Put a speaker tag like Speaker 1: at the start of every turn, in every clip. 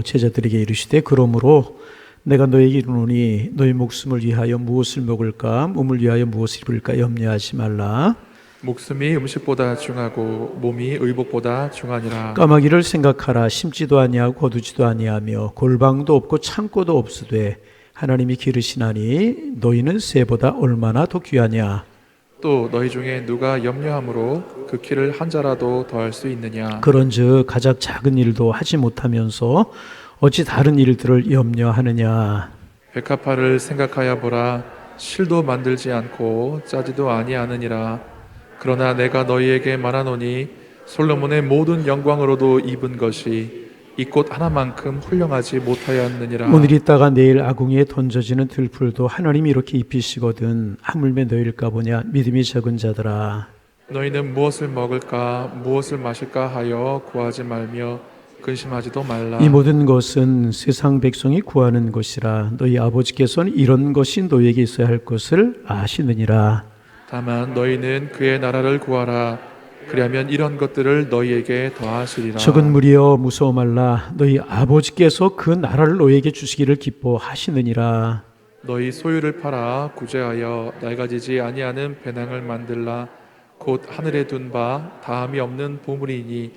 Speaker 1: 제자들에게 이르시되 그러므로 내가 너에게 이르노니 너희 목숨을 위하여 무엇을 먹을까 몸을 위하여 무엇을 입을까 염려하지 말라.
Speaker 2: 목숨이 음식보다 중하고 몸이 의복보다 중하니라.
Speaker 1: 까마귀를 생각하라. 심지도 아니하고 거두지도 아니하며 골방도 없고 창고도 없으되 하나님이 기르시나니 너희는 새보다 얼마나 더 귀하냐.
Speaker 2: 또 너희 중에 누가 염려함으로 그 키를 한 자라도 더할 수 있느냐.
Speaker 1: 그런즉 가장 작은 일도 하지 못하면서 어찌 다른 일들을 염려하느냐.
Speaker 2: 백합화를 생각하여 보라. 실도 만들지 않고 짜지도 아니하느니라. 그러나 내가 너희에게 말하노니 솔로몬의 모든 영광으로도 입은 것이 이 꽃 하나만큼 훌륭하지 못하였느니라.
Speaker 1: 오늘 있다가 내일 아궁이에 던져지는 들풀도 하나님이 이렇게 입히시거든 하물며 너희일까 보냐. 믿음이 적은 자들아.
Speaker 2: 너희는 무엇을 먹을까 무엇을 마실까 하여 구하지 말며 근심하지도 말라.
Speaker 1: 이 모든 것은 세상 백성이 구하는 것이라. 너희 아버지께서는 이런 것이 너희에게 있어야 할 것을 아시느니라.
Speaker 2: 다만 너희는 그의 나라를 구하라. 그리하면 이런 것들을 너희에게 더하시리라.
Speaker 1: 적은 무리여 무서워 말라. 너희 아버지께서 그 나라를 너희에게 주시기를 기뻐하시느니라.
Speaker 2: 너희 소유를 팔아 구제하여 낡아지지 아니하는 배낭을 만들라. 곧 하늘에 둔 바 다함이 없는 보물이니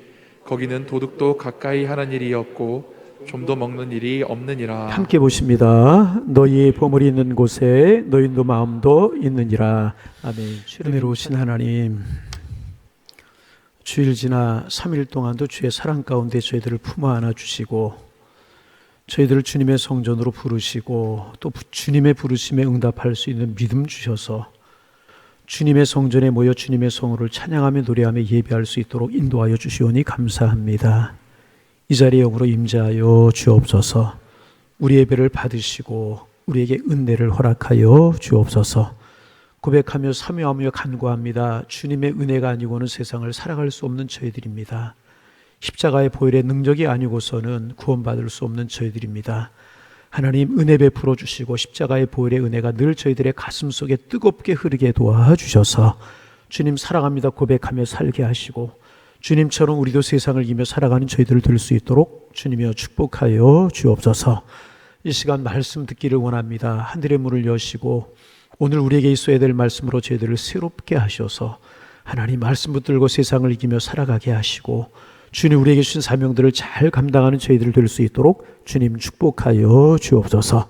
Speaker 2: 거기는 도둑도 가까이 하는 일이 없고 좀도 먹는 일이 없느니라.
Speaker 1: 함께 보십니다. 너희의 보물이 있는 곳에 너희도 마음도 있느니라. 아멘. 은혜로우신 하나님, 주일 지나 3일 동안도 주의 사랑 가운데 저희들을 품어 안아 주시고 저희들을 주님의 성전으로 부르시고 또 주님의 부르심에 응답할 수 있는 믿음 주셔서 주님의 성전에 모여 주님의 성호를 찬양하며 노래하며 예배할 수 있도록 인도하여 주시오니 감사합니다. 이 자리에 영으로 임재하여 주옵소서. 우리 예배를 받으시고 우리에게 은혜를 허락하여 주옵소서. 고백하며 사모하며 간구합니다. 주님의 은혜가 아니고는 세상을 살아갈 수 없는 저희들입니다. 십자가의 보혈의 능력이 아니고서는 구원받을 수 없는 저희들입니다. 하나님 은혜 베풀어 주시고 십자가의 보혈의 은혜가 늘 저희들의 가슴 속에 뜨겁게 흐르게 도와주셔서 주님 사랑합니다 고백하며 살게 하시고 주님처럼 우리도 세상을 이기며 살아가는 저희들을 될 수 있도록 주님이여 축복하여 주옵소서. 이 시간 말씀 듣기를 원합니다. 하늘의 문을 여시고 오늘 우리에게 있어야 될 말씀으로 저희들을 새롭게 하셔서 하나님 말씀 붙들고 세상을 이기며 살아가게 하시고 주님 우리에게 주신 사명들을 잘 감당하는 저희들 될 수 있도록 주님 축복하여 주옵소서.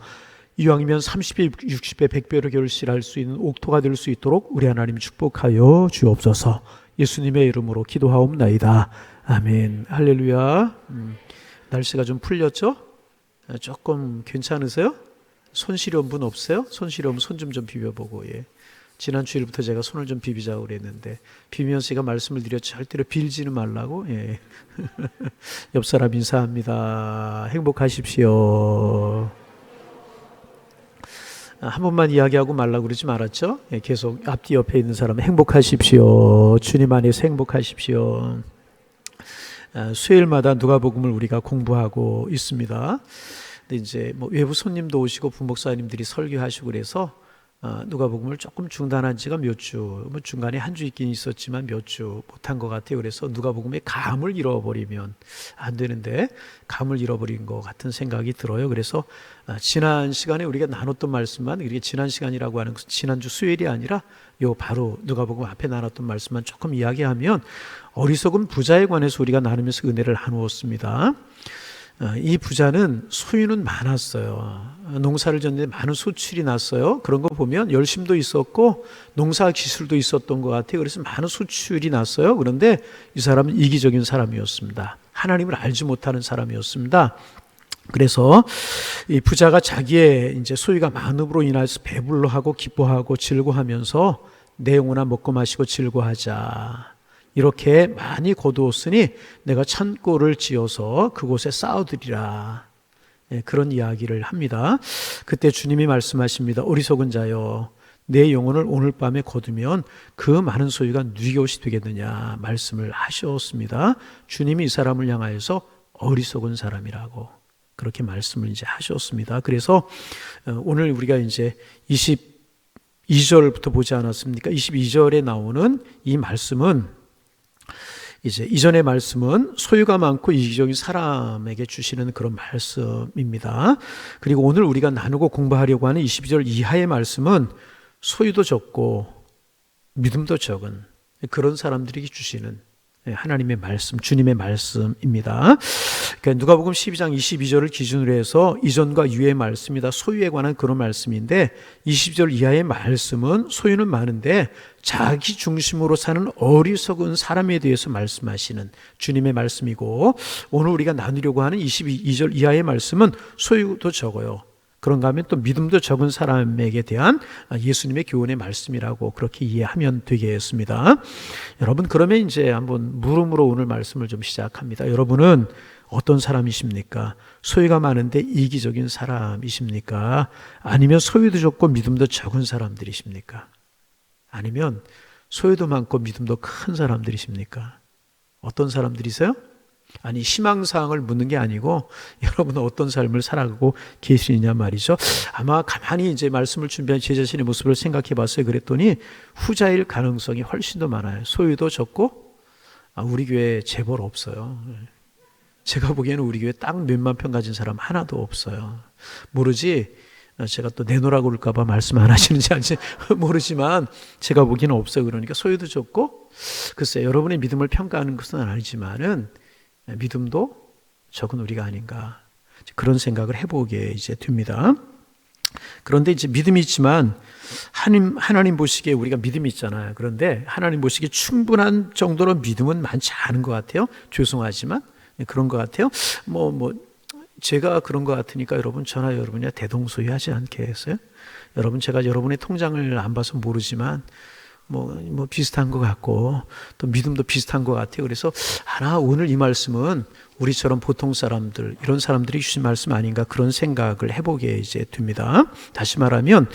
Speaker 1: 이왕이면 30배, 60배, 100배로 결실할 수 있는 옥토가 될 수 있도록 우리 하나님 축복하여 주옵소서. 예수님의 이름으로 기도하옵나이다. 아멘. 할렐루야. 날씨가 좀 풀렸죠? 조금 괜찮으세요? 손 시려운 분 없어요? 손 시려우면 손 좀 비벼보고. 예. 지난 주일부터 제가 손을 좀 비비자고 그랬는데 비비면서 제가 말씀을 드렸죠. 절대로 빌지는 말라고. 예. 옆 사람 인사합니다. 행복하십시오. 한 번만 이야기하고 말라고 그러지 말았죠? 예, 계속 앞뒤 옆에 있는 사람 행복하십시오. 주님 안에서 행복하십시오. 수요일마다 누가복음을 우리가 공부하고 있습니다. 근데 이제 뭐 외부 손님도 오시고 부목사님들이 설교하시고 그래서 누가복음을 조금 중단한 지가 몇 주, 뭐 중간에 한 주 있긴 있었지만 몇 주 못한 것 같아요. 그래서 누가복음의 감을 잃어버리면 안 되는데 감을 잃어버린 것 같은 생각이 들어요. 그래서 지난 시간에 우리가 나눴던 말씀만, 이게 지난 시간이라고 하는 것은 지난주 수요일이 아니라 요 바로 누가복음 앞에 나눴던 말씀만 조금 이야기하면 어리석은 부자에 관해서 우리가 나누면서 은혜를 나누었습니다. 이 부자는 소유는 많았어요. 농사를 졌는데 많은 소출이 났어요. 그런 거 보면 열심도 있었고 농사 기술도 있었던 것 같아요. 그래서 많은 소출이 났어요. 그런데 이 사람은 이기적인 사람이었습니다. 하나님을 알지 못하는 사람이었습니다. 그래서 이 부자가 자기의 이제 소유가 많음으로 인해서 배불러하고 기뻐하고 즐거워하면서 내 영혼아 먹고 마시고 즐거워하자. 이렇게 많이 거두었으니 내가 창고를 지어서 그곳에 쌓아두리라. 그런 이야기를 합니다. 그때 주님이 말씀하십니다. 어리석은 자여, 내 영혼을 오늘 밤에 거두면 그 많은 소유가 누구의 것이 되겠느냐 말씀을 하셨습니다. 주님이 이 사람을 향하여서 어리석은 사람이라고 그렇게 말씀을 이제 하셨습니다. 그래서 오늘 우리가 이제 22절부터 보지 않았습니까? 22절에 나오는 이 말씀은 이제 이전의 말씀은 소유가 많고 이기적인 사람에게 주시는 그런 말씀입니다. 그리고 오늘 우리가 나누고 공부하려고 하는 22절 이하의 말씀은 소유도 적고 믿음도 적은 그런 사람들에게 주시는 하나님의 말씀, 주님의 말씀입니다. 그러니까 누가복음 12장 22절을 기준으로 해서 이전과 이후의 말씀이다. 소유에 관한 그런 말씀인데 20절 이하의 말씀은 소유는 많은데 자기 중심으로 사는 어리석은 사람에 대해서 말씀하시는 주님의 말씀이고, 오늘 우리가 나누려고 하는 22절 이하의 말씀은 소유도 적어요. 그런가 하면 또 믿음도 적은 사람에게 대한 예수님의 교훈의 말씀이라고 그렇게 이해하면 되겠습니다. 여러분, 그러면 이제 한번 물음으로 오늘 말씀을 좀 시작합니다. 여러분은 어떤 사람이십니까? 소유가 많은데 이기적인 사람이십니까? 아니면 소유도 적고 믿음도 적은 사람들이십니까? 아니면 소유도 많고 믿음도 큰 사람들이십니까? 어떤 사람들이세요? 아니, 희망사항을 묻는 게 아니고 여러분은 어떤 삶을 살아가고 계시느냐 말이죠. 아마 가만히 이제 말씀을 준비한 제 자신의 모습을 생각해 봤어요. 그랬더니 후자일 가능성이 훨씬 더 많아요. 소유도 적고 우리 교회 재벌 없어요. 제가 보기에는 우리 교회 땅 몇만 평 가진 사람 하나도 없어요. 모르지, 제가 또 내놓으라고 그럴까 봐 말씀 안 하시는지 아닌지 모르지만 제가 보기에는 없어요. 그러니까 소유도 적고, 글쎄 여러분의 믿음을 평가하는 것은 아니지만은 믿음도 적은 우리가 아닌가, 그런 생각을 해보게 이제 됩니다. 그런데 이제 믿음이 있지만 하나님 보시기에 우리가 믿음이 있잖아요. 그런데 하나님 보시기에 충분한 정도로 믿음은 많지 않은 것 같아요. 죄송하지만 그런 것 같아요. 제가 그런 것 같으니까 여러분, 저나 여러분이야 대동소이하지 않겠어요? 여러분, 제가 여러분의 통장을 안 봐서 모르지만 비슷한 것 같고 또 믿음도 비슷한 것 같아요. 그래서 오늘 이 말씀은 우리처럼 보통 사람들, 이런 사람들이 주신 말씀 아닌가, 그런 생각을 해보게 이제 됩니다. 다시 말하면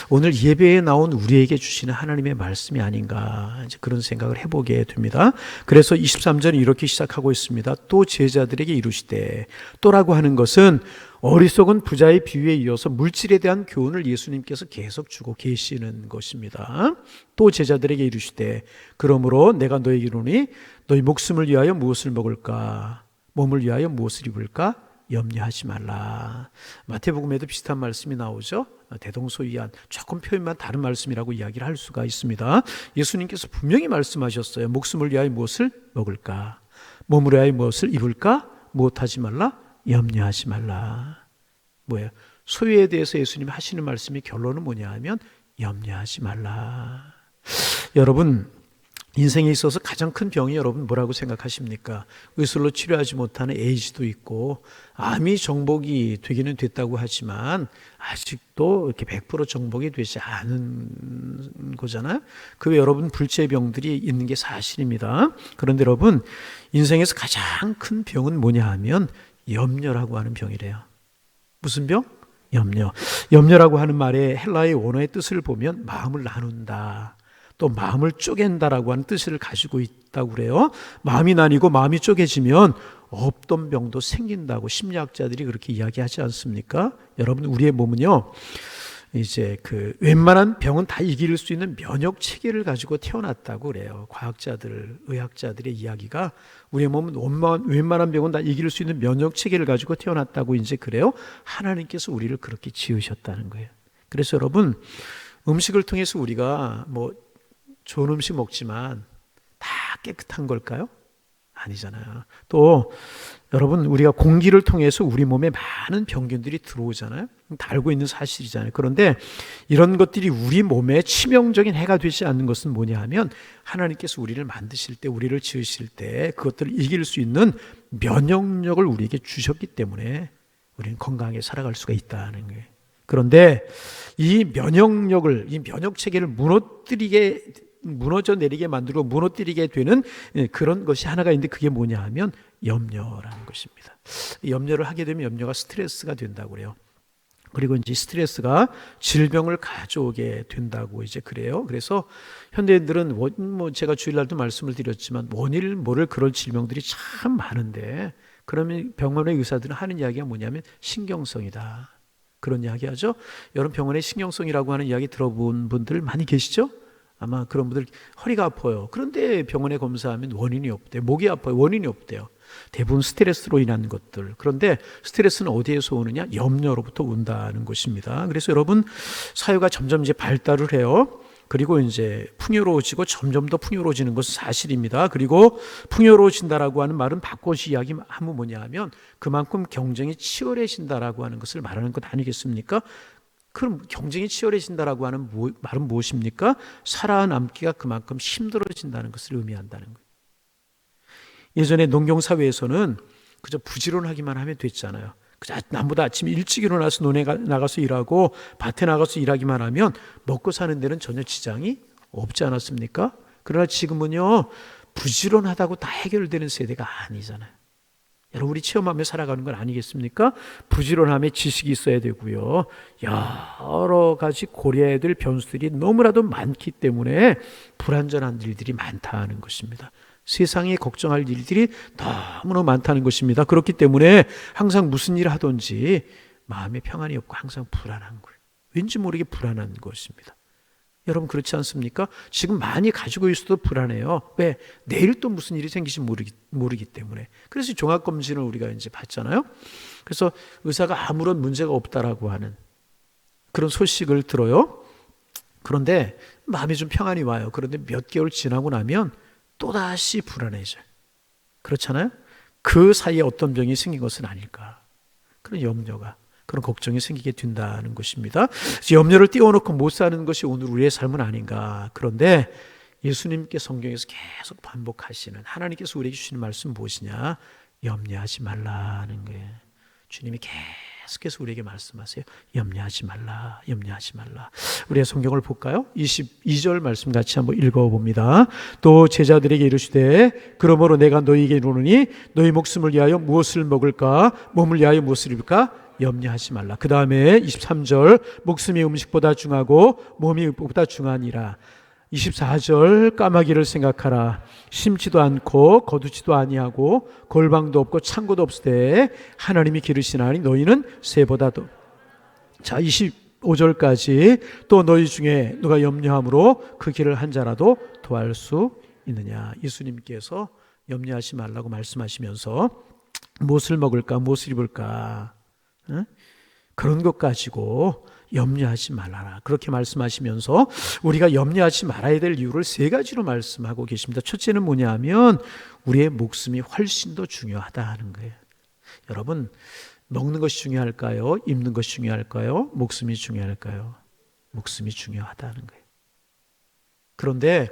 Speaker 1: 오늘 예배에 나온 우리에게 주시는 하나님의 말씀이 아닌가, 이제 그런 생각을 해보게 됩니다. 그래서 23절은 이렇게 시작하고 있습니다. 또 제자들에게 이르시되, 또라고 하는 것은 어리석은 부자의 비유에 이어서 물질에 대한 교훈을 예수님께서 계속 주고 계시는 것입니다. 또 제자들에게 이르시되, 그러므로 내가 너에게 이르노니 너희 목숨을 위하여 무엇을 먹을까, 몸을 위하여 무엇을 입을까 염려하지 말라. 마태복음에도 비슷한 말씀이 나오죠. 대동소이한, 조금 표현만 다른 말씀이라고 이야기를 할 수가 있습니다. 예수님께서 분명히 말씀하셨어요. 목숨을 위하여 무엇을 먹을까, 몸을 위하여 무엇을 입을까, 무엇하지 말라, 염려하지 말라. 뭐예요? 소유에 대해서 예수님이 하시는 말씀이 결론은 뭐냐 하면 염려하지 말라. 여러분, 인생에 있어서 가장 큰 병이 여러분 뭐라고 생각하십니까? 의술로 치료하지 못하는 에이즈도 있고, 암이 정복이 되기는 됐다고 하지만 아직도 이렇게 100% 정복이 되지 않은 거잖아요. 그 외 여러분 불치병들이 있는 게 사실입니다. 그런데 여러분, 인생에서 가장 큰 병은 뭐냐 하면 염려라고 하는 병이래요. 무슨 병? 염려. 염려라고 하는 말의 헬라의 원어의 뜻을 보면 마음을 나눈다, 또 마음을 쪼갠다라고 하는 뜻을 가지고 있다고 그래요. 마음이 나뉘고 마음이 쪼개지면 없던 병도 생긴다고 심리학자들이 그렇게 이야기하지 않습니까? 여러분, 우리의 몸은요, 이제 웬만한 병은 다 이길 수 있는 면역 체계를 가지고 태어났다고 그래요. 과학자들, 의학자들의 이야기가 우리의 몸은 웬만한 병은 다 이길 수 있는 면역 체계를 가지고 태어났다고 이제 그래요. 하나님께서 우리를 그렇게 지으셨다는 거예요. 그래서 여러분, 음식을 통해서 우리가 좋은 음식 먹지만 다 깨끗한 걸까요? 아니잖아요. 또 여러분, 우리가 공기를 통해서 우리 몸에 많은 병균들이 들어오잖아요. 다 알고 있는 사실이잖아요. 그런데 이런 것들이 우리 몸에 치명적인 해가 되지 않는 것은 뭐냐 하면 하나님께서 우리를 만드실 때, 우리를 지으실 때 그것들을 이길 수 있는 면역력을 우리에게 주셨기 때문에 우리는 건강하게 살아갈 수가 있다는 거예요. 그런데 이 면역력을, 이 면역 체계를 무너져 내리게 만들고 무너뜨리게 되는 그런 것이 하나가 있는데, 그게 뭐냐 하면 염려라는 것입니다. 염려를 하게 되면 염려가 스트레스가 된다고 그래요. 그리고 이제 스트레스가 질병을 가져오게 된다고 이제 그래요. 그래서 현대인들은 제가 주일날도 말씀을 드렸지만 원인을 모를 그런 질병들이 참 많은데, 그러면 병원의 의사들은 하는 이야기가 뭐냐면 신경성이다, 그런 이야기 하죠. 여러분, 병원의 신경성이라고 하는 이야기 들어본 분들 많이 계시죠? 아마 그런 분들 허리가 아파요. 그런데 병원에 검사하면 원인이 없대요. 목이 아파요. 원인이 없대요. 대부분 스트레스로 인한 것들. 그런데 스트레스는 어디에서 오느냐? 염려로부터 온다는 것입니다. 그래서 여러분, 사회가 점점 이제 발달을 해요. 그리고 이제 풍요로워지고 점점 더 풍요로워지는 것은 사실입니다. 그리고 풍요로워진다라고 하는 말은 바꿔서 이야기하면 뭐냐 하면 그만큼 경쟁이 치열해진다라고 하는 것을 말하는 것 아니겠습니까? 그럼 경쟁이 치열해진다라고 하는 말은 무엇입니까? 살아남기가 그만큼 힘들어진다는 것을 의미한다는 거예요. 예전에 농경사회에서는 그저 부지런하기만 하면 됐잖아요. 그저 남보다 아침 일찍 일어나서 논에 나가서 일하고 밭에 나가서 일하기만 하면 먹고 사는 데는 전혀 지장이 없지 않았습니까? 그러나 지금은요, 부지런하다고 다 해결되는 세대가 아니잖아요. 여러분, 우리 체험하며 살아가는 건 아니겠습니까? 부지런함에 지식이 있어야 되고요. 여러 가지 고려해야 될 변수들이 너무나도 많기 때문에 불완전한 일들이 많다는 것입니다. 세상에 걱정할 일들이 너무나 많다는 것입니다. 그렇기 때문에 항상 무슨 일을 하든지 마음에 평안이 없고 항상 불안한 거예요. 왠지 모르게 불안한 것입니다. 여러분 그렇지 않습니까? 지금 많이 가지고 있어도 불안해요. 왜? 내일 또 무슨 일이 생기지 모르기 때문에. 그래서 종합검진을 우리가 이제 받잖아요. 그래서 의사가 아무런 문제가 없다라고 하는 그런 소식을 들어요. 그런데 마음에 좀 평안이 와요. 그런데 몇 개월 지나고 나면 또다시 불안해져요. 그렇잖아요? 그 사이에 어떤 병이 생긴 것은 아닐까. 그런 염려가, 그런 걱정이 생기게 된다는 것입니다. 염려를 띄워놓고 못 사는 것이 오늘 우리의 삶은 아닌가. 그런데 예수님께 성경에서 계속 반복하시는 하나님께서 우리에게 주시는 말씀 무엇이냐? 염려하지 말라는 거예요. 주님이 계속해서 우리에게 말씀하세요. 염려하지 말라, 염려하지 말라. 우리의 성경을 볼까요? 22절 말씀 같이 한번 읽어봅니다. 또 제자들에게 이르시되 그러므로 내가 너희에게 이르노니 너희 목숨을 위하여 무엇을 먹을까? 몸을 위하여 무엇을 입을까? 염려하지 말라. 그 다음에 23절 목숨이 음식보다 중하고 몸이 음식보다 중하니라. 24절 까마귀를 생각하라. 심지도 않고 거두지도 아니하고 골방도 없고 창고도 없으되 하나님이 기르시나니 너희는 새보다도. 자, 25절까지 또 너희 중에 누가 염려함으로 그 길을 한 자라도 더할 수 있느냐. 예수님께서 염려하지 말라고 말씀하시면서 무엇을 먹을까 무엇을 입을까 그런 것 가지고 염려하지 말아라. 그렇게 말씀하시면서 우리가 염려하지 말아야 될 이유를 세 가지로 말씀하고 계십니다. 첫째는 뭐냐 하면 우리의 목숨이 훨씬 더 중요하다 하는 거예요. 여러분, 먹는 것이 중요할까요? 입는 것이 중요할까요? 목숨이 중요할까요? 목숨이 중요하다는 거예요. 그런데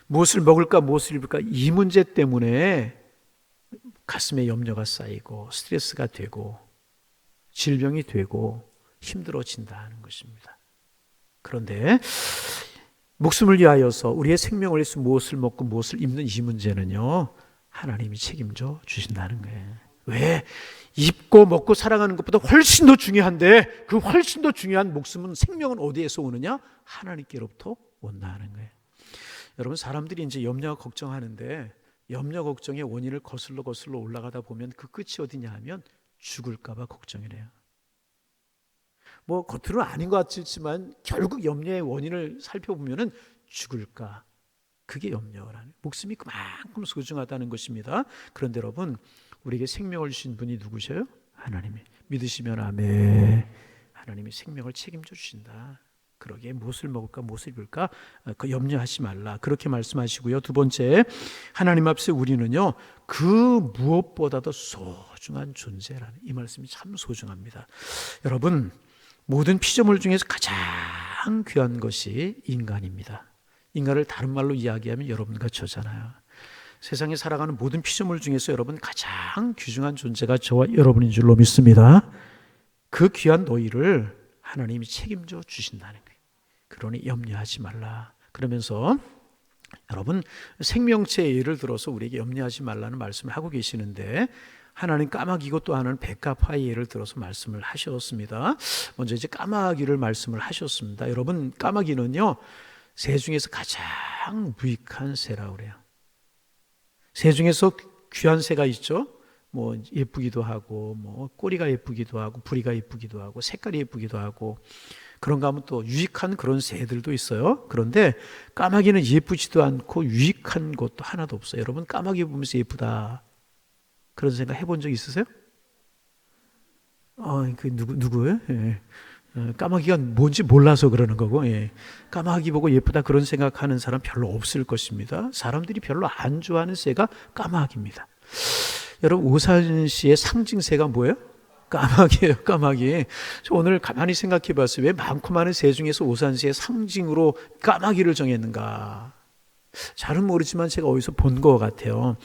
Speaker 1: 무엇을 먹을까 무엇을 입을까 이 문제 때문에 가슴에 염려가 쌓이고 스트레스가 되고 질병이 되고 힘들어진다는 것입니다. 그런데 목숨을 위하여서 우리의 생명을 위해서 무엇을 먹고 무엇을 입는 이 문제는요, 하나님이 책임져 주신다는 거예요. 왜? 입고 먹고 살아가는 것보다 훨씬 더 중요한데 그 훨씬 더 중요한 목숨은 생명은 어디에서 오느냐? 하나님께로부터 온다는 거예요. 여러분, 사람들이 이제 염려 걱정하는데 염려 걱정의 원인을 거슬러 올라가다 보면 그 끝이 어디냐 하면 죽을까 봐 걱정이래요. 뭐 겉으로는 아닌 것 같지만 결국 염려의 원인을 살펴보면은 죽을까. 그게 염려라는 목숨이 그만큼 소중하다는 것입니다. 그런데 여러분, 우리에게 생명을 주신 분이 누구셔요? 하나님이. 믿으시면 아멘. 하나님이 생명을 책임져 주신다. 그러기에 무엇을 먹을까 무엇을 입을까 그 염려하지 말라. 그렇게 말씀하시고요. 두 번째, 하나님 앞에 우리는요 그 무엇보다도 소중한 존재라는 이 말씀이 참 소중합니다. 여러분, 모든 피조물 중에서 가장 귀한 것이 인간입니다. 인간을 다른 말로 이야기하면 여러분과 저잖아요. 세상에 살아가는 모든 피조물 중에서 여러분 가장 귀중한 존재가 저와 여러분인 줄로 믿습니다. 그 귀한 너희를 하나님이 책임져 주신다는 거예요. 그러니 염려하지 말라. 그러면서 여러분, 생명체의 예를 들어서 우리에게 염려하지 말라는 말씀을 하고 계시는데 하나는 까마귀고 또 하나는 백합화의 예를 들어서 말씀을 하셨습니다. 먼저 이제 까마귀를 말씀을 하셨습니다. 여러분, 까마귀는요 새 중에서 가장 유익한 새라고 그래요. 새 중에서 귀한 새가 있죠. 뭐 예쁘기도 하고 뭐 꼬리가 예쁘기도 하고 부리가 예쁘기도 하고 색깔이 예쁘기도 하고 그런가 하면 또 유익한 그런 새들도 있어요. 그런데 까마귀는 예쁘지도 않고 유익한 것도 하나도 없어요. 여러분 까마귀 보면서 예쁘다 그런 생각 해본 적 있으세요? 그 누구예요? 예. 까마귀가 뭔지 몰라서 그러는 거고, 예. 까마귀 보고 예쁘다 그런 생각하는 사람 별로 없을 것입니다. 사람들이 별로 안 좋아하는 새가 까마귀입니다. 여러분 오산시의 상징새가 뭐예요? 까마귀예요. 까마귀. 저 오늘 가만히 생각해 봤어요. 왜 많고 많은 새 중에서 오산시의 상징으로 까마귀를 정했는가? 잘은 모르지만 제가 어디서 본 것 같아요.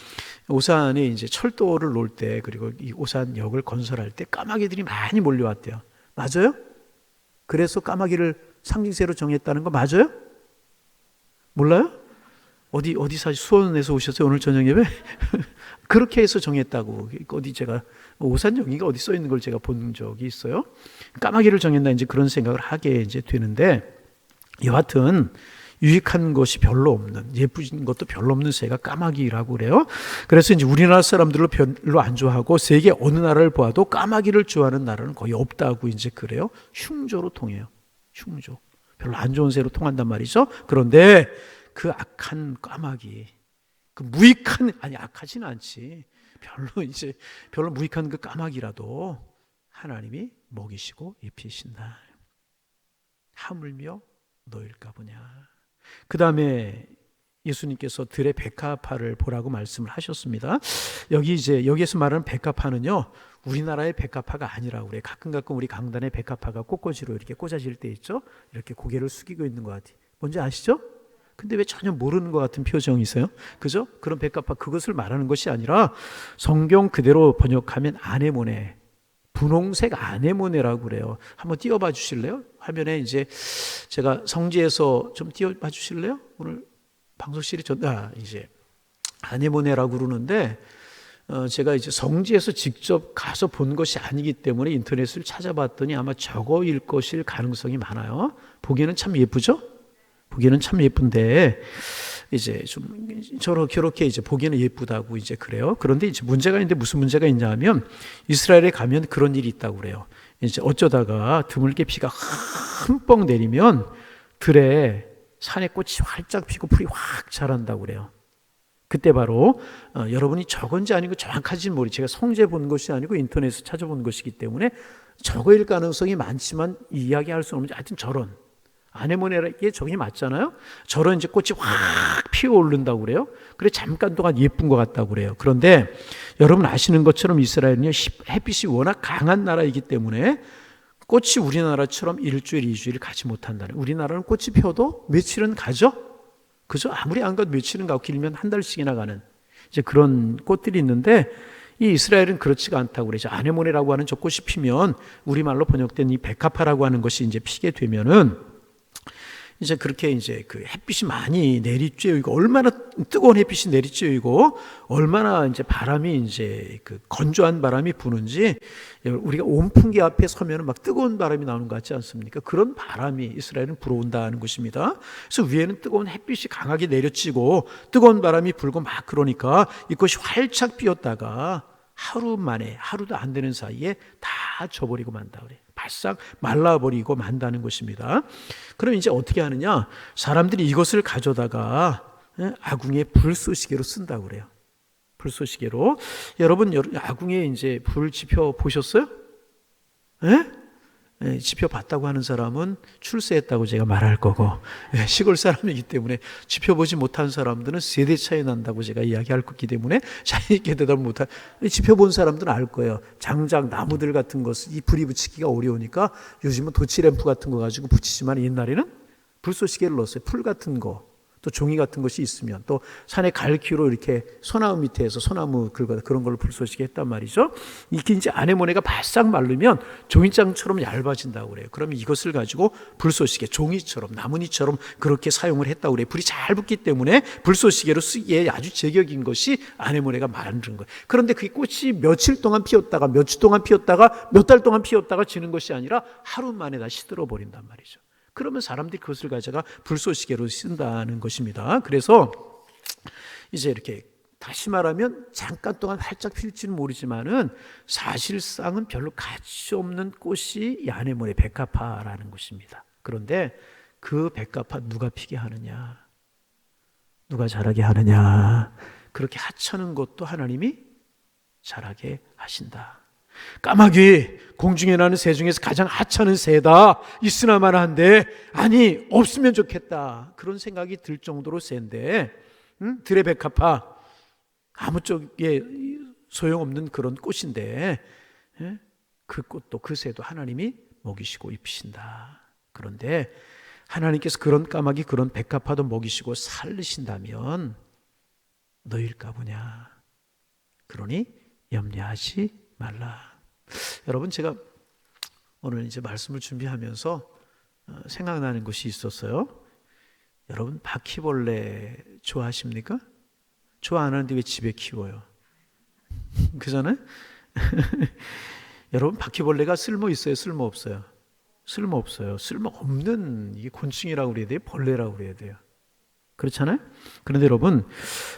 Speaker 1: 오산에 이제 철도를 놓을 때, 그리고 이 오산역을 건설할 때 까마귀들이 많이 몰려왔대요. 맞아요? 그래서 까마귀를 상징새로 정했다는 거 맞아요? 몰라요? 어디 사시 수원에서 오셨어요? 오늘 저녁 예배? 그렇게 해서 정했다고. 어디 제가 오산역인가 어디 써 있는 걸 제가 본 적이 있어요. 까마귀를 정했나 이제 그런 생각을 하게 이제 되는데, 여하튼 유익한 것이 별로 없는, 예쁜 것도 별로 없는 새가 까마귀라고 그래요. 그래서 이제 우리나라 사람들로 별로 안 좋아하고 세계 어느 나라를 보아도 까마귀를 좋아하는 나라는 거의 없다고 이제 그래요. 흉조로 통해요. 흉조. 별로 안 좋은 새로 통한단 말이죠. 그런데 그 악한 까마귀, 그 무익한, 아니 악하지는 않지. 별로 무익한 그 까마귀라도 하나님이 먹이시고 입히신다. 하물며 너일까 보냐. 그 다음에 예수님께서 들의 백합화를 보라고 말씀을 하셨습니다. 여기에서 말하는 백합화는요, 우리나라의 백합화가 아니라고 그래요. 가끔 우리 강단에 백합화가 꽃꽂이로 이렇게 꽂아질 때 있죠. 이렇게 고개를 숙이고 있는 것 같아요. 뭔지 아시죠? 근데 왜 전혀 모르는 것 같은 표정이세요? 그죠? 그런 백합화, 그것을 말하는 것이 아니라 성경 그대로 번역하면 아네모네, 분홍색 아네모네라고 그래요. 한번 띄워봐 주실래요? 화면에 이제 제가 성지에서 좀 띄워봐 주실래요? 오늘 방송실이 이제 아네모네라고 그러는데, 제가 이제 성지에서 직접 가서 본 것이 아니기 때문에 인터넷을 찾아봤더니 아마 저거일 것일 가능성이 많아요. 보기에는 참 예쁘죠? 보기에는 참 예쁜데, 이제 좀 저렇게 이제 보기에는 예쁘다고 이제 그래요. 그런데 이제 문제가 있는데 무슨 문제가 있냐면, 이스라엘에 가면 그런 일이 있다고 그래요. 이제 어쩌다가 드물게 비가 흠뻑 내리면 들에 산에 꽃이 활짝 피고 풀이 확 자란다고 그래요. 그때 바로 여러분이 저건지 아니고 정확하지는 모르겠어요. 제가 성지에 본 것이 아니고 인터넷에서 찾아본 것이기 때문에 저거일 가능성이 많지만 이야기할 수 없는, 하여튼 저런 아네모네에 저게 맞잖아요. 저런 이제 꽃이 확 피어오른다고 그래요. 그래 잠깐 동안 예쁜 것 같다고 그래요. 그런데 여러분 아시는 것처럼 이스라엘은요, 햇빛이 워낙 강한 나라이기 때문에 꽃이 우리나라처럼 일주일, 2주일 가지 못한다는. 우리나라는 꽃이 펴도 며칠은 가죠. 그죠? 아무리 안 가도 며칠은 가고 길면 한 달씩이나 가는 이제 그런 꽃들이 있는데, 이 이스라엘은 그렇지가 않다고 그러죠. 아네모네라고 하는 저 꽃이 피면 우리말로 번역된 이 백합화라고 하는 것이 이제 피게 되면은 이제 그렇게 이제 그 햇빛이 많이 내리쬐이고, 얼마나 뜨거운 햇빛이 내리쬐이고, 얼마나 이제 바람이 이제 그 건조한 바람이 부는지, 우리가 온풍기 앞에 서면은 막 뜨거운 바람이 나오는 것 같지 않습니까? 그런 바람이 이스라엘은 불어온다는 것입니다. 그래서 위에는 뜨거운 햇빛이 강하게 내려치고 뜨거운 바람이 불고 막 그러니까 이것이 활짝 피었다가 하루 만에, 하루도 안 되는 사이에 다 져버리고 만다 그래요. 바싹 말라버리고 만다는 것입니다. 그럼 이제 어떻게 하느냐? 사람들이 이것을 가져다가 아궁이에 불쏘시개로 쓴다고 그래요. 불쏘시개로. 여러분 아궁이에 이제 불 지펴 보셨어요? 지펴봤다고 하는 사람은 출세했다고 제가 말할 거고, 시골 사람이기 때문에 지펴보지 못한 사람들은 세대 차이 난다고 제가 이야기할 거기 때문에 자신있게 대답을 못한, 지펴본 사람들은 알 거예요. 장작, 나무들 같은 것을 이 불이 붙이기가 어려우니까 요즘은 도치램프 같은 거 가지고 붙이지만, 옛날에는 불쏘시개를 넣었어요. 풀 같은 거, 또 종이 같은 것이 있으면, 또 산에 갈퀴로 이렇게 소나무 밑에서 소나무 긁어 그런 걸로 불쏘시개 했단 말이죠. 이게 이제 아네모네가 바싹 마르면 종이장처럼 얇아진다고 그래요. 그러면 이것을 가지고 불쏘시개, 종이처럼 나뭇잎처럼 그렇게 사용을 했다고 그래요. 불이 잘 붙기 때문에 불쏘시개로 쓰기에 아주 제격인 것이 아네모네가 마르는 거예요. 그런데 그 꽃이 며칠 동안 피었다가 몇 주 동안 피었다가 몇 달 동안 피었다가 지는 것이 아니라 하루 만에 다 시들어 버린단 말이죠. 그러면 사람들이 그것을 가져가 불쏘시개로 쓴다는 것입니다. 그래서 이제 이렇게 다시 말하면 잠깐 동안 활짝 필지는 모르지만은 사실상은 별로 가치 없는 꽃이 이 아네모네 백합화라는 것입니다. 그런데 그 백합화 누가 피게 하느냐? 누가 자라게 하느냐? 그렇게 하찮은 것도 하나님이 자라게 하신다. 까마귀, 공중에 나는 새 중에서 가장 하찮은 새다. 있으나만 한데, 아니 없으면 좋겠다. 그런 생각이 들 정도로 새인데, 들의 백합화, 아무 쪽에 소용없는 그런 꽃인데, 그 꽃도 그 새도 하나님이 먹이시고 입히신다. 그런데 하나님께서 그런 까마귀, 그런 백합화도 먹이시고 살리신다면 너일까 보냐? 그러니 염려하지 말라. 여러분, 제가 오늘 이제 말씀을 준비하면서 생각나는 것이 있었어요. 여러분, 바퀴벌레 좋아하십니까? 좋아 안 하는데 왜 집에 키워요? 그잖아요? 여러분, 바퀴벌레가 쓸모 있어요? 쓸모 없어요? 쓸모 없어요. 쓸모 없는 이게 곤충이라고 그래야 돼요? 벌레라고 그래야 돼요? 그렇잖아요? 그런데 여러분,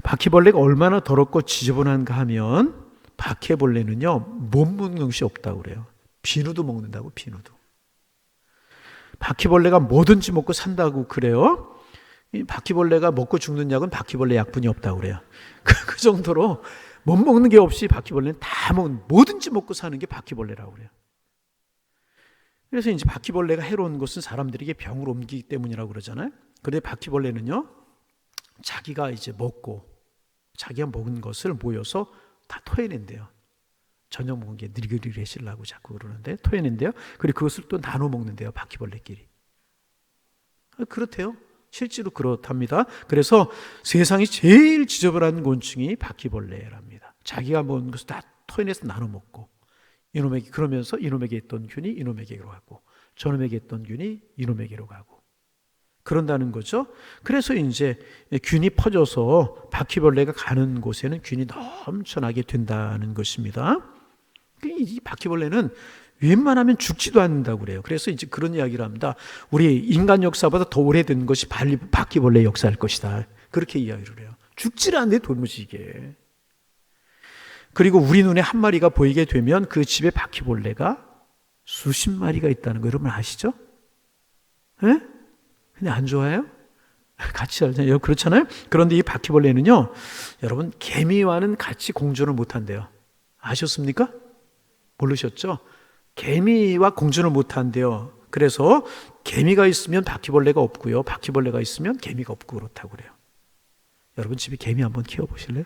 Speaker 1: 바퀴벌레가 얼마나 더럽고 지저분한가 하면 바퀴벌레는요, 못 먹는 것이 없다고 그래요. 비누도 먹는다고, 비누도. 바퀴벌레가 뭐든지 먹고 산다고 그래요. 이 바퀴벌레가 먹고 죽는 약은 바퀴벌레 약분이 없다고 그래요. 그 정도로 못 먹는 게 없이 바퀴벌레는 다 먹는, 뭐든지 먹고 사는 게 바퀴벌레라고 그래요. 그래서 이제 바퀴벌레가 해로운 것은 사람들에게 병을 옮기기 때문이라고 그러잖아요. 그런데 바퀴벌레는요, 자기가 이제 먹고, 자기가 먹은 것을 모여서 다 토해낸대요. 저녁 먹은 게 느리느리해지려고 자꾸 그러는데 토해낸대요. 그리고 그것을 또 나눠 먹는데요, 바퀴벌레끼리. 그렇대요. 실제로 그렇답니다. 그래서 세상에 제일 지저분한 곤충이 바퀴벌레랍니다. 자기가 먹은 것을 다 토해내서 나눠 먹고, 이놈에게, 그러면서 이놈에게 있던 균이 이놈에게로 가고, 저놈에게 있던 균이 이놈에게로 가고, 그런다는 거죠. 그래서 이제 균이 퍼져서 바퀴벌레가 가는 곳에는 균이 넘쳐나게 된다는 것입니다. 이 바퀴벌레는 웬만하면 죽지도 않는다고 그래요. 그래서 이제 그런 이야기를 합니다. 우리 인간 역사보다 더 오래된 것이 바퀴벌레 역사일 것이다. 그렇게 이야기를 해요. 죽지를 않는데 도무지게. 그리고 우리 눈에 한 마리가 보이게 되면 그 집에 바퀴벌레가 수십 마리가 있다는 거 여러분 아시죠? 예? 근데 안 좋아해요? 같이 살잖아요. 그렇잖아요? 그런데 이 바퀴벌레는요, 여러분, 개미와는 같이 공존을 못 한대요. 아셨습니까? 모르셨죠? 개미와 공존을 못 한대요. 그래서 개미가 있으면 바퀴벌레가 없고요. 바퀴벌레가 있으면 개미가 없고 그렇다고 그래요. 여러분 집에 개미 한번 키워보실래요?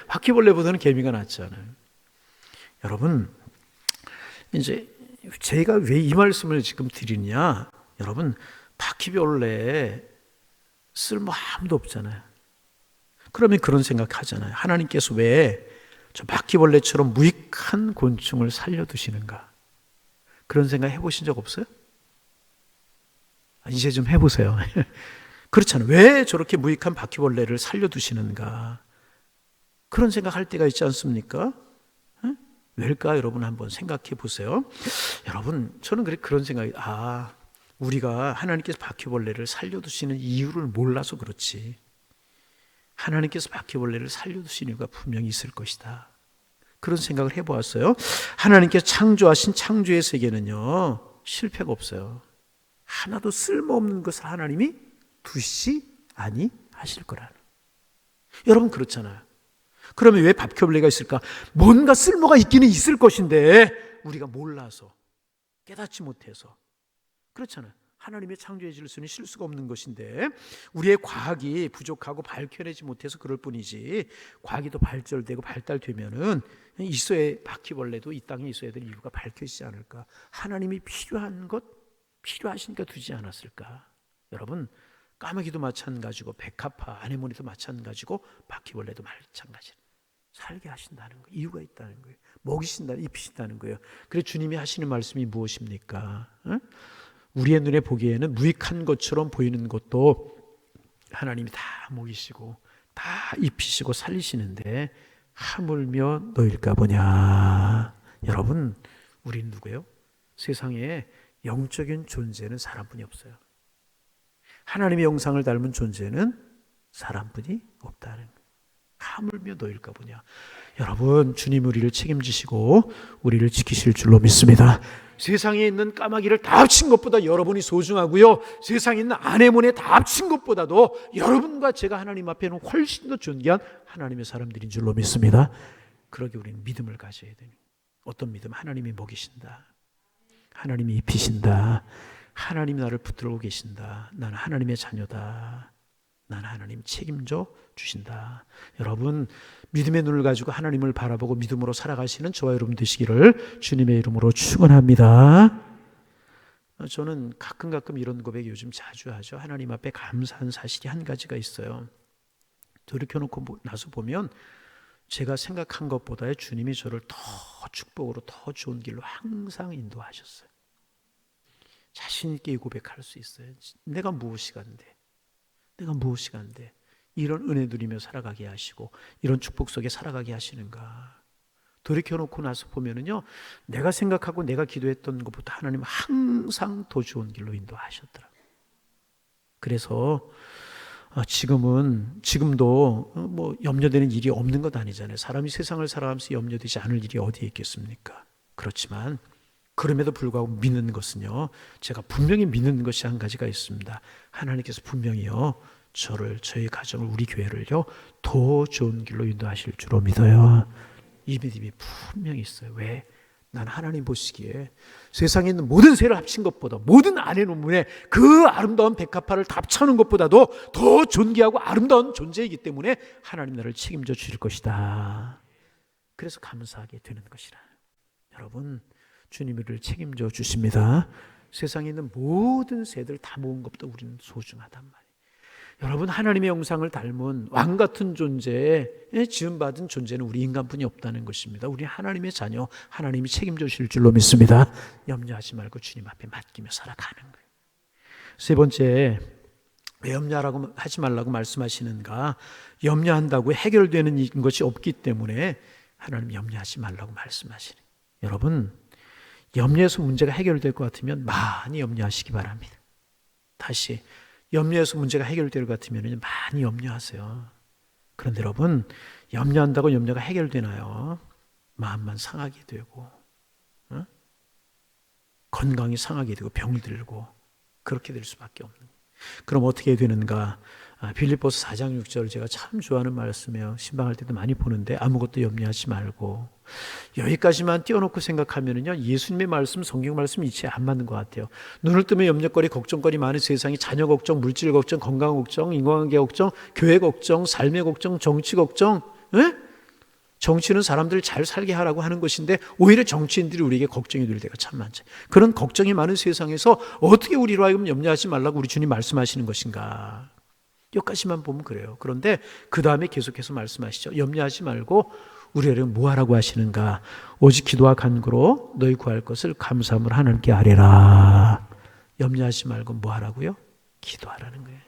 Speaker 1: 바퀴벌레보다는 개미가 낫잖아요. 여러분, 이제 제가 왜 이 말씀을 지금 드리냐? 여러분, 바퀴벌레 쓸모 아무도 없잖아요. 그러면 그런 생각하잖아요. 하나님께서 왜 저 바퀴벌레처럼 무익한 곤충을 살려두시는가? 그런 생각 해보신 적 없어요? 이제 좀 해보세요. 그렇잖아요. 왜 저렇게 무익한 바퀴벌레를 살려두시는가? 그런 생각할 때가 있지 않습니까? 왜일까? 여러분 한번 생각해 보세요. 여러분, 저는 그런 생각이, 우리가 하나님께서 바퀴벌레를 살려두시는 이유를 몰라서 그렇지. 하나님께서 바퀴벌레를 살려두신 이유가 분명히 있을 것이다. 그런 생각을 해보았어요. 하나님께서 창조하신 창조의 세계는요, 실패가 없어요. 하나도 쓸모없는 것을 하나님이 두시지 아니하실 거라는. 여러분 그렇잖아요. 그러면 왜 바퀴벌레가 있을까? 뭔가 쓸모가 있기는 있을 것인데 우리가 몰라서, 깨닫지 못해서. 그렇잖아요. 하나님의 창조의 질서는 실수가 없는 것인데 우리의 과학이 부족하고 밝혀내지 못해서 그럴 뿐이지, 과학이 더 발전되고 발달되면은 바퀴벌레도 이 땅에 있어야 될 이유가 밝혀지지 않을까? 하나님이 필요한 것, 필요하시니까 두지 않았을까? 여러분, 까마귀도 마찬가지고 백합화, 아네모네도 마찬가지고 바퀴벌레도 마찬가지로 살게 하신다는 거예요. 이유가 있다는 거예요. 먹이신다, 입히신다는 거예요. 그래서 주님이 하시는 말씀이 무엇입니까? 우리의 눈에 보기에는 무익한 것처럼 보이는 것도 하나님이 다 먹이시고 다 입히시고 살리시는데 하물며 너일까 보냐. 여러분, 우리는 누구예요? 세상에 영적인 존재는 사람뿐이 없어요. 하나님의 형상을 닮은 존재는 사람뿐이 없다는 거예요. 하물며 너일까 보냐. 여러분, 주님 우리를 책임지시고 우리를 지키실 줄로 믿습니다. 세상에 있는 까마귀를 다 합친 것보다 여러분이 소중하고요, 세상에 있는 아내몬에 다 합친 것보다도 여러분과 제가 하나님 앞에는 훨씬 더 존귀한 하나님의 사람들인 줄로 믿습니다. 그러기 우리는 믿음을 가져야 되는, 어떤 믿음? 하나님이 먹이신다, 하나님이 입히신다, 하나님 나를 붙들고 계신다, 나는 하나님의 자녀다, 나는 하나님 책임져 주신다. 여러분, 믿음의 눈을 가지고 하나님을 바라보고 믿음으로 살아가시는 저와 여러분 되시기를 주님의 이름으로 축원합니다. 저는 가끔 이런 고백 요즘 자주 하죠. 하나님 앞에 감사한 사실이 한 가지가 있어요. 돌이켜놓고 나서 보면 제가 생각한 것보다 주님이 저를 더 축복으로 더 좋은 길로 항상 인도하셨어요. 자신 있게 이 고백할 수 있어요. 내가 무엇이 간데, 이런 은혜 누리며 살아가게 하시고 이런 축복 속에 살아가게 하시는가. 돌이켜놓고 나서 보면은요, 내가 생각하고 내가 기도했던 것보다 하나님은 항상 더 좋은 길로 인도하셨더라고요. 그래서 지금도 뭐 염려되는 일이 없는 것 아니잖아요. 사람이 세상을 살아가면서 염려되지 않을 일이 어디에 있겠습니까? 그렇지만 그럼에도 불구하고 믿는 것은요, 제가 분명히 믿는 것이 한 가지가 있습니다. 하나님께서 분명히요, 저희 가정을, 우리 교회를요, 더 좋은 길로 인도하실 줄로 믿어요. 이 믿음이 분명히 있어요. 왜? 난 하나님 보시기에 세상에 있는 모든 새를 합친 것보다, 모든 아내 논문에 그 아름다운 백합화를 다 합쳐놓은 것보다도 더 존귀하고 아름다운 존재이기 때문에 하나님 나를 책임져 주실 것이다. 그래서 감사하게 되는 것이라. 여러분, 주님이 우리를 책임져 주십니다. 세상에 있는 모든 새들 다 모은 것보다 우리는 소중하단 말이에요. 여러분, 하나님의 형상을 닮은 왕 같은 존재에 지음받은 존재는 우리 인간뿐이 없다는 것입니다. 우리 하나님의 자녀, 하나님이 책임져 주실 줄로 믿습니다. 염려하지 말고 주님 앞에 맡기며 살아가는 거예요. 세 번째, 왜 염려하라고 하지 말라고 말씀하시는가? 염려한다고 해결되는 것이 없기 때문에 하나님 염려하지 말라고 말씀하시는 거예요. 여러분, 염려해서 문제가 해결될 것 같으면 많이 염려하시기 바랍니다. 다시, 염려해서 문제가 해결될 것 같으면 많이 염려하세요. 그런데 여러분, 염려한다고 염려가 해결되나요? 마음만 상하게 되고, 건강이 상하게 되고, 병이 들고, 그렇게 될 수밖에 없는 거예요. 그럼 어떻게 되는가? 빌립보서 4장 6절 제가 참 좋아하는 말씀이에요. 신방할 때도 많이 보는데, 아무것도 염려하지 말고, 여기까지만 띄워놓고 생각하면은요, 예수님의 말씀, 성경 말씀 이치에 안 맞는 것 같아요. 눈을 뜨면 염려거리, 걱정거리 많은 세상이, 자녀 걱정, 물질 걱정, 건강 걱정, 인간관계 걱정, 교회 걱정, 삶의 걱정, 정치 걱정. 정치는 사람들을 잘 살게 하라고 하는 것인데 오히려 정치인들이 우리에게 걱정이 될 때가 참 많죠. 그런 걱정이 많은 세상에서 어떻게 우리로 하여금 염려하지 말라고 우리 주님 말씀하시는 것인가? 여기까지만 보면 그래요. 그런데 그 다음에 계속해서 말씀하시죠. 염려하지 말고 우리에게 뭐 하라고 하시는가? 오직 기도와 간구로 너희 구할 것을 감사함으로 하나님께 아뢰라. 염려하지 말고 뭐 하라고요? 기도하라는 거예요.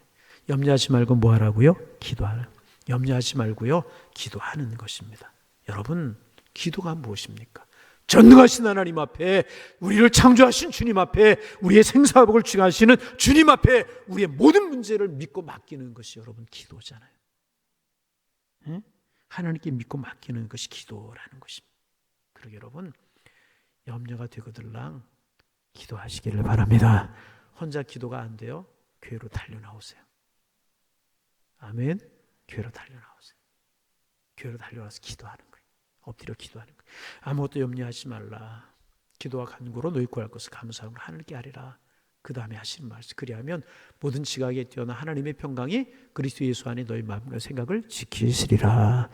Speaker 1: 염려하지 말고 뭐 하라고요? 기도하라. 염려하지 말고요, 기도하는 것입니다. 여러분, 기도가 무엇입니까? 전능하신 하나님 앞에, 우리를 창조하신 주님 앞에, 우리의 생사복을 주관하시는 주님 앞에 우리의 모든 문제를 믿고 맡기는 것이 여러분 기도잖아요. 하나님께 믿고 맡기는 것이 기도라는 것입니다. 그러게 여러분, 염려가 되거들랑 기도하시기를 바랍니다. 혼자 기도가 안 돼요? 교회로 달려나오세요. 아멘. 교회로 달려나오세요. 교회로 달려와서 기도하는 거예요. 엎드려 기도하는 거예요. 아무것도 염려하지 말라. 기도와 간구로 너희 구할 것을 감사함으로 하늘께 아뢰라. 그 다음에 하시는 말씀. 그리하면 모든 지각에 뛰어난 하나님의 평강이 그리스도 예수 안에 너희 마음과 생각을 지키시리라.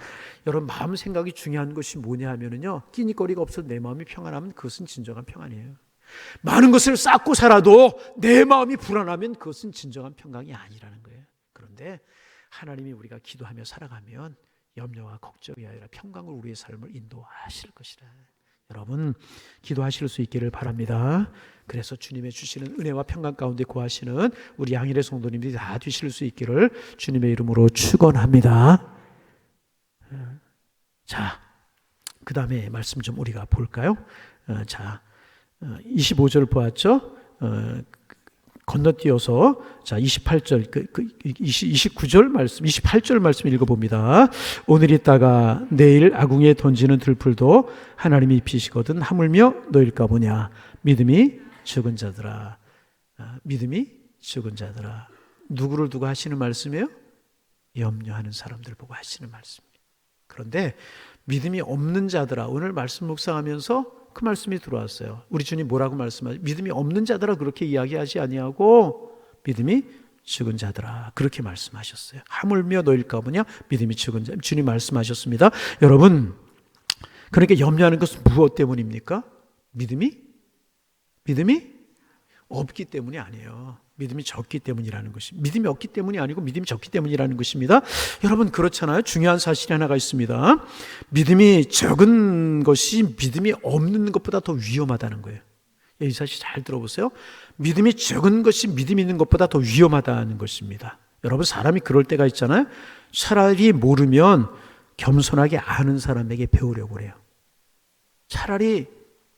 Speaker 1: 여러분, 마음 생각이 중요한 것이 뭐냐 하면은요, 끼니거리가 없어도 내 마음이 평안하면 그것은 진정한 평안이에요. 많은 것을 쌓고 살아도 내 마음이 불안하면 그것은 진정한 평강이 아니라는 거예요. 그런데 하나님이 우리가 기도하며 살아가면 염려와 걱정이 아니라 평강으로 우리의 삶을 인도하실 것이라. 여러분, 기도하실 수 있기를 바랍니다. 그래서 주님의 주시는 은혜와 평강 가운데 구하시는 우리 양일의 성도님들이 다 되실 수 있기를 주님의 이름으로 축원합니다. 자, 그 다음에 말씀 좀 우리가 볼까요? 자, 25절 보았죠? 건너뛰어서 자 28절 29절 말씀 28절 말씀 읽어봅니다. 오늘 있다가 내일 아궁이에 던지는 들풀도 하나님이 입히시거든 하물며 너일까 보냐. 믿음이 적은 자들아. 믿음이 적은 자들아. 누구를 두고 하시는 말씀이에요? 염려하는 사람들 보고 하시는 말씀이에요. 그런데 믿음이 없는 자들아. 오늘 말씀 묵상하면서 그 말씀이 들어왔어요. 우리 주님 뭐라고 말씀하죠? 믿음이 없는 자들아 그렇게 이야기하지 아니하고 믿음이 적은 자들아 그렇게 말씀하셨어요. 하물며 너일까 보냐. 믿음이 적은 자. 주님 말씀하셨습니다. 여러분 그러니까 염려하는 것은 무엇 때문입니까? 믿음이 없기 때문이 아니에요. 믿음이 적기 때문이라는 것입니다. 믿음이 없기 때문이 아니고 믿음이 적기 때문이라는 것입니다. 여러분 그렇잖아요. 중요한 사실이 하나가 있습니다. 믿음이 적은 것이 믿음이 없는 것보다 더 위험하다는 거예요. 이 사실 잘 들어보세요. 믿음이 적은 것이 믿음이 있는 것보다 더 위험하다는 것입니다. 여러분 사람이 그럴 때가 있잖아요. 차라리 모르면 겸손하게 아는 사람에게 배우려고 그래요. 차라리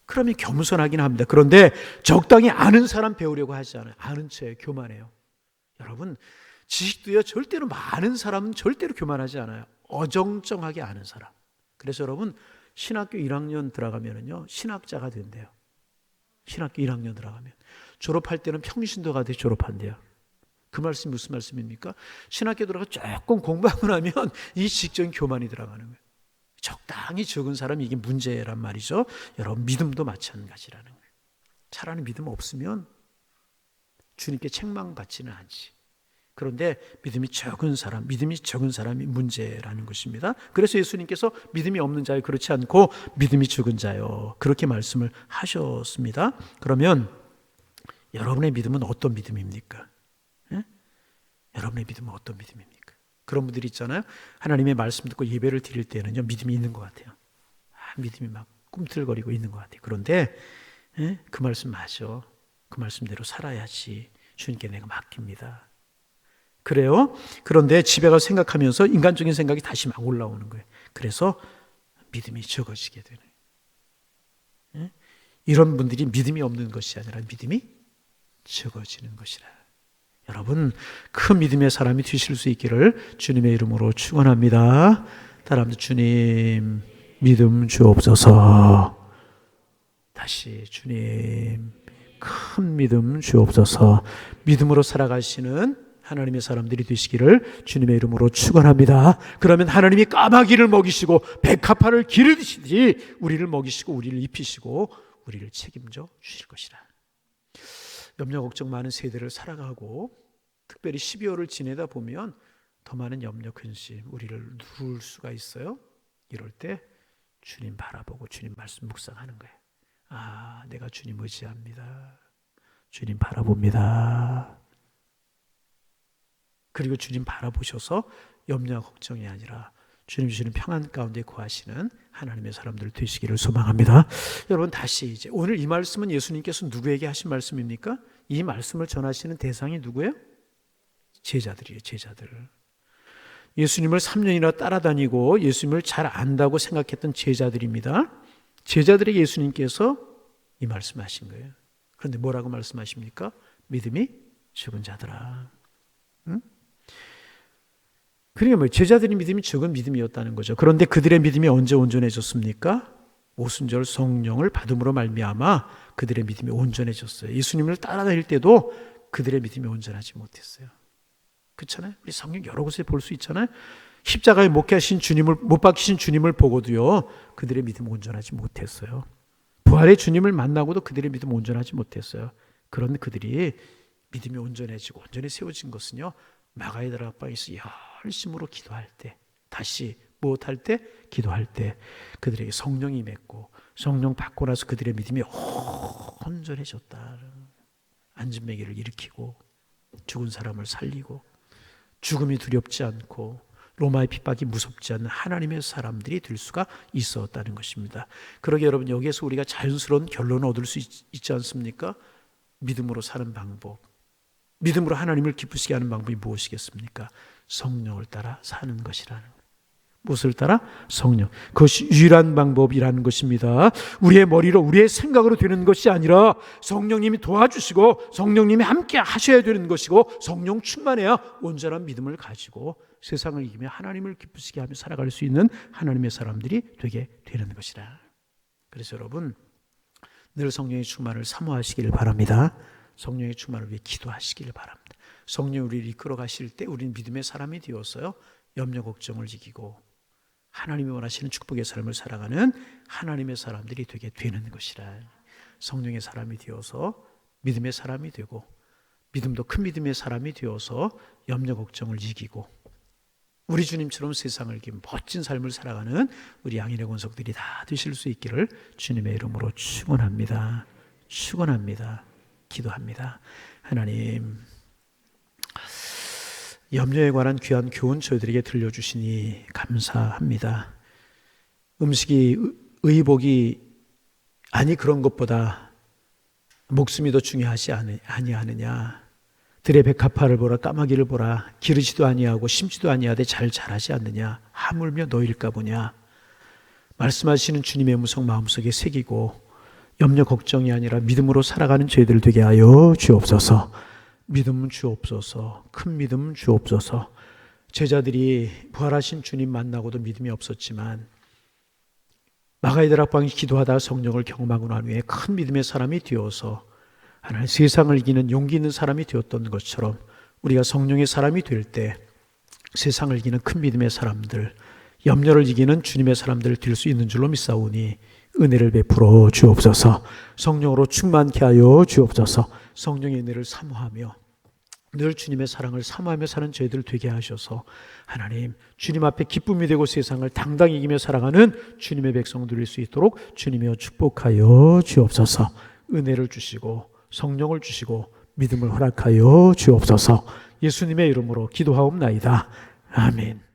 Speaker 1: 그러면 겸손하긴 합니다. 그런데 적당히 아는 사람 배우려고 하지 않아요. 아는 채 교만해요. 여러분 지식도요 절대로 많은 사람은 절대로 교만하지 않아요. 어정쩡하게 아는 사람. 그래서 여러분 신학교 1학년 들어가면은요 신학자가 된대요. 신학교 1학년 들어가면 졸업할 때는 평신도가 돼 졸업한대요. 그 말씀이 무슨 말씀입니까? 신학교 들어가 조금 공부하고 나면 이 지식적인 교만이 들어가는 거예요. 적당히 적은 사람이 이게 문제란 말이죠. 여러분 믿음도 마찬가지라는 거예요. 차라리 믿음 없으면 주님께 책망받지는 않지. 그런데 믿음이 적은 사람이 문제라는 것입니다. 그래서 예수님께서 믿음이 없는 자요 그렇지 않고 믿음이 적은 자요 그렇게 말씀을 하셨습니다. 그러면 여러분의 믿음은 어떤 믿음입니까? 예? 여러분의 믿음은 어떤 믿음입니까? 그런 분들이 있잖아요. 하나님의 말씀 듣고 예배를 드릴 때는요 믿음이 있는 것 같아요. 믿음이 막 꿈틀거리고 있는 것 같아요. 그런데 그 말씀 맞아. 그 말씀대로 살아야지. 주님께 내가 맡깁니다. 그래요. 그런데 집에 가서 생각하면서 인간적인 생각이 다시 막 올라오는 거예요. 그래서 믿음이 적어지게 되는. 이런 분들이 믿음이 없는 것이 아니라 믿음이 적어지는 것이라. 여러분 큰 믿음의 사람이 되실 수 있기를 주님의 이름으로 축원합니다. 따라합니다. 주님 믿음 주옵소서. 다시 주님 큰 믿음 주옵소서. 믿음으로 살아가시는 하나님의 사람들이 되시기를 주님의 이름으로 축원합니다. 그러면 하나님이 까마귀를 먹이시고 백합화를 기르시듯이 우리를 먹이시고 우리를 입히시고 우리를 책임져 주실 것이라. 염려 걱정 많은 세대를 살아가고 특별히 12월을 지내다 보면 더 많은 염려 근심 우리를 누를 수가 있어요. 이럴 때 주님 바라보고 주님 말씀 묵상하는 거예요. 아, 내가 주님 의지합니다. 주님 바라봅니다. 그리고 주님 바라보셔서 염려 걱정이 아니라 주님 주시는 평안 가운데 거하시는 하나님의 사람들 되시기를 소망합니다. 여러분 다시 이제 오늘 이 말씀은 예수님께서 누구에게 하신 말씀입니까? 이 말씀을 전하시는 대상이 누구예요? 제자들이에요. 제자들. 예수님을 3년이나 따라다니고 예수님을 잘 안다고 생각했던 제자들입니다. 제자들에게 예수님께서 이 말씀하신 거예요. 그런데 뭐라고 말씀하십니까? 믿음이 적은 자들아. 응? 그러니까 뭐 제자들이 믿음이 적은 믿음이었다는 거죠. 그런데 그들의 믿음이 언제 온전해졌습니까? 오순절 성령을 받음으로 말미암아 그들의 믿음이 온전해졌어요. 예수님을 따라다닐 때도 그들의 믿음이 온전하지 못했어요. 그렇잖아요. 우리 성경 여러 곳에 볼 수 있잖아요. 십자가에 못 박히신 주님을 보고도요 그들의 믿음이 온전하지 못했어요. 부활의 주님을 만나고도 그들의 믿음이 온전하지 못했어요. 그런 그들이 믿음이 온전해지고 온전히 세워진 것은요 마가의 다락방에서 열심으로 기도할 때, 다시 무엇할 때? 기도할 때 그들에게 성령이 맺고 성령 받고 나서 그들의 믿음이 온전해졌다. 안진뱅이를 일으키고 죽은 사람을 살리고 죽음이 두렵지 않고 로마의 핍박이 무섭지 않은 하나님의 사람들이 될 수가 있었다는 것입니다. 그러게 여러분 여기에서 우리가 자연스러운 결론을 얻을 수 있지 않습니까? 믿음으로 사는 방법, 믿음으로 하나님을 기쁘시게 하는 방법이 무엇이겠습니까? 성령을 따라 사는 것이라는 거예요. 무엇을 따라? 성령. 그것이 유일한 방법이라는 것입니다. 우리의 머리로 우리의 생각으로 되는 것이 아니라 성령님이 도와주시고 성령님이 함께 하셔야 되는 것이고 성령 충만해야 온전한 믿음을 가지고 세상을 이기며 하나님을 기쁘시게 하며 살아갈 수 있는 하나님의 사람들이 되게 되는 것이라. 그래서 여러분 늘 성령의 충만을 사모하시기를 바랍니다. 성령의 충만을 위해 기도하시기를 바랍니다. 성령이 우리를 이끌어 가실 때 우리는 믿음의 사람이 되어서요 염려 걱정을 이기고 하나님이 원하시는 축복의 삶을 살아가는 하나님의 사람들이 되게 되는 것이라. 성령의 사람이 되어서 믿음의 사람이 되고 믿음도 큰 믿음의 사람이 되어서 염려 걱정을 이기고 우리 주님처럼 세상을 이기는 멋진 삶을 살아가는 우리 양인의 권속들이 다 되실 수 있기를 주님의 이름으로 축원합니다. 축원합니다. 기도합니다. 하나님, 염려에 관한 귀한 교훈 저희들에게 들려주시니 감사합니다. 음식이 의복이 아니 그런 것보다 목숨이 더 중요하지 아니하느냐. 들의 백합화를 보라 까마귀를 보라 기르지도 아니하고 심지도 아니하되 잘 자라지 않느냐. 하물며 너일까 보냐. 말씀하시는 주님의 음성 마음속에 새기고 염려 걱정이 아니라 믿음으로 살아가는 저희들 되게 하여 주옵소서. 믿음 주옵소서. 큰 믿음 주옵소서. 제자들이 부활하신 주님 만나고도 믿음이 없었지만 마가의 다락방에 기도하다 성령을 경험하고 난 후에 큰 믿음의 사람이 되어서 하나님 세상을 이기는 용기 있는 사람이 되었던 것처럼 우리가 성령의 사람이 될 때 세상을 이기는 큰 믿음의 사람들, 염려를 이기는 주님의 사람들 될 수 있는 줄로 믿사오니 은혜를 베풀어 주옵소서. 성령으로 충만케 하여 주옵소서. 성령의 은혜를 사모하며 늘 주님의 사랑을 사모하며 사는 저희들 되게 하셔서 하나님 주님 앞에 기쁨이 되고 세상을 당당히 이기며 살아가는 주님의 백성 될 수 있도록 주님이여 축복하여 주옵소서. 은혜를 주시고 성령을 주시고 믿음을 허락하여 주옵소서. 예수님의 이름으로 기도하옵나이다. 아멘.